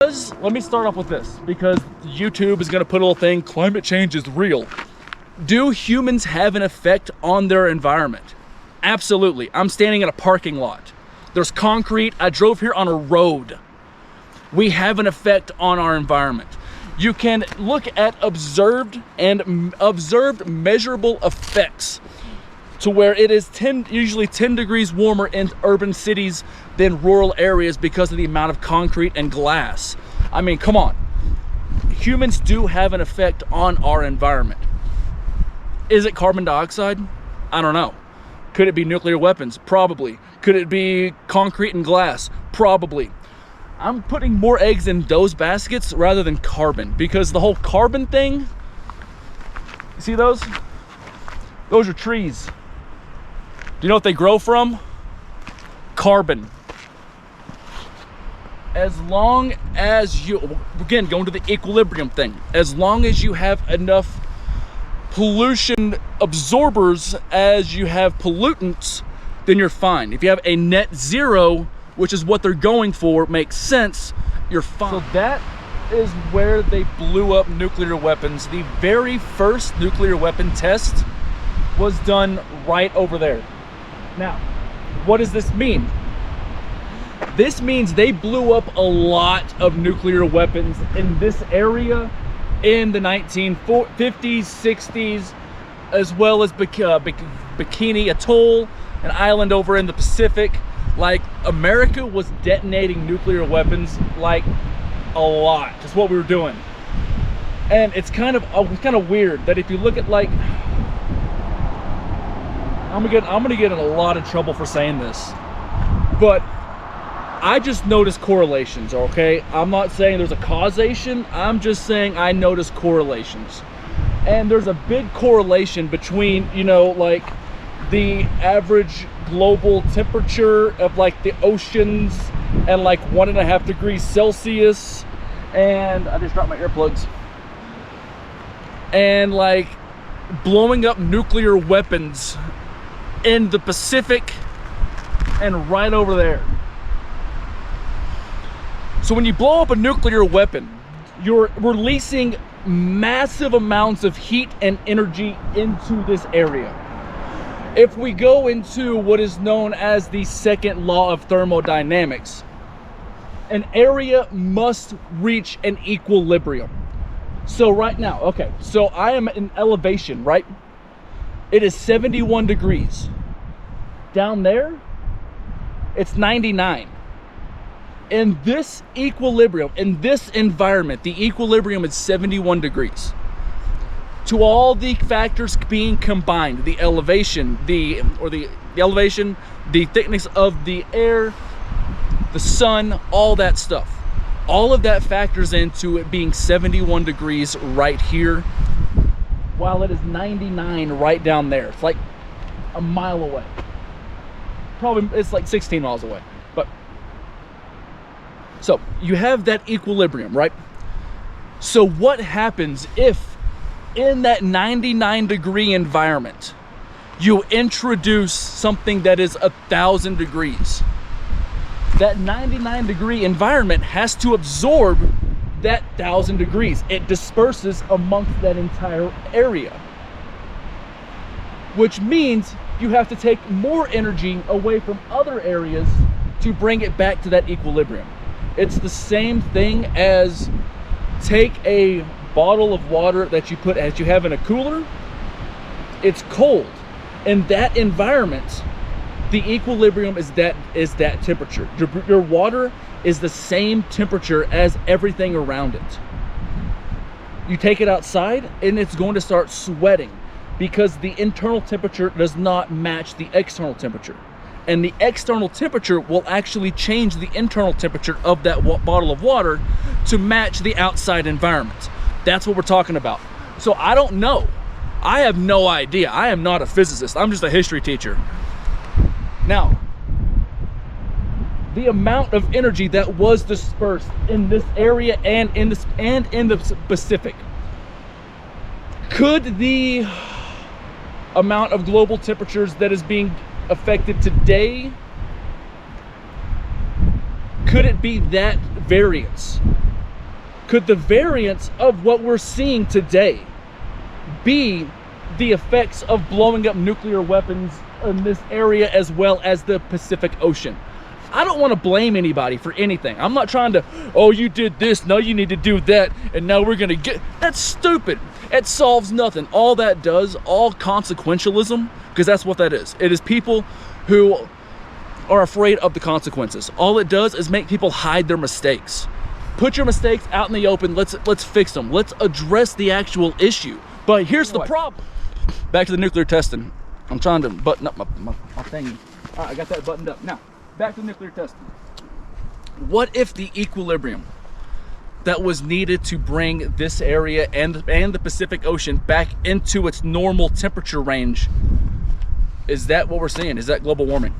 Let me start off with this, because YouTube is going to put a little thing, climate change is real. Do humans have an effect on their environment? Absolutely. I'm standing in a parking lot. There's concrete. I drove here on a road. We have an effect on our environment. You can look at observed measurable effects to where it is usually 10 degrees warmer in urban cities than rural areas because of the amount of concrete and glass. I mean, come on. Humans do have an effect on our environment. Is it carbon dioxide? I don't know. Could it be nuclear weapons? Probably. Could it be concrete and glass? Probably. I'm putting more eggs in those baskets rather than carbon, because the whole carbon thing, you see those? Those are trees. Do you know what they grow from? Carbon. As long as you, again, going to the equilibrium thing, as long as you have enough pollution absorbers as you have pollutants, then you're fine. If you have a net zero, which is what they're going for, makes sense, you're fine. So that is where they blew up nuclear weapons. The very first nuclear weapon test was done right over there. Now, what does this mean? This means they blew up a lot of nuclear weapons in this area in the 1950s, 60s, as well as Bikini Atoll, an island over in the Pacific. Like, America was detonating nuclear weapons like a lot. That's what we were doing. And it's kind of weird that if you look at, like, I'm gonna get in a lot of trouble for saying this, but I just notice correlations, okay? I'm not saying there's a causation, I'm just saying I notice correlations. And there's a big correlation between, you know, like the average global temperature of like the oceans and like 1.5 degrees Celsius, and I just dropped my earplugs, and like blowing up nuclear weapons in the Pacific and right over there. So when you blow up a nuclear weapon, you're releasing massive amounts of heat and energy into this area. If we go into what is known as the second law of thermodynamics, an area must reach an equilibrium. So right now, okay, so I am in elevation, right? It is 71 degrees. Down there, it's 99. In this equilibrium, in this environment, the equilibrium is 71 degrees. To all the factors being combined, the elevation, the elevation, the thickness of the air, the sun, all that stuff. All of that factors into it being 71 degrees right here, while it is 99 right down there. It's like a mile away. Probably, it's like 16 miles away. But so you have that equilibrium, right? So what happens if in that 99 degree environment you introduce something that is 1,000 degrees? That 99 degree environment has to absorb that 1,000 degrees. It disperses amongst that entire area, which means you have to take more energy away from other areas to bring it back to that equilibrium. It's the same thing as take a bottle of water that you have in a cooler. It's cold. In that environment, the equilibrium is that temperature. Your water is the same temperature as everything around it. You take it outside and it's going to start sweating because the internal temperature does not match the external temperature. And the external temperature will actually change the internal temperature of that bottle of water to match the outside environment. That's what we're talking about. So I don't know. I have no idea. I am not a physicist. I'm just a history teacher. Now, the amount of energy that was dispersed in this area and in the Pacific, could the amount of global temperatures that is being affected today, could it be that variance? Could the variance of what we're seeing today be the effects of blowing up nuclear weapons in this area as well as the Pacific Ocean? I don't want to blame anybody for anything. I'm not trying to, oh, you did this, now you need to do that, and now we're gonna get, that's stupid. It solves nothing. All that does, all consequentialism, because that's what that is. It is people who are afraid of the consequences. All it does is make people hide their mistakes. Put your mistakes out in the open. Let's fix them. Let's address the actual issue. But here's the problem. Back to the nuclear testing. I'm trying to button up my thingy. All right, I got that buttoned up. Now, back to nuclear testing. What if the equilibrium that was needed to bring this area and the Pacific Ocean back into its normal temperature range, is that what we're seeing? Is that global warming?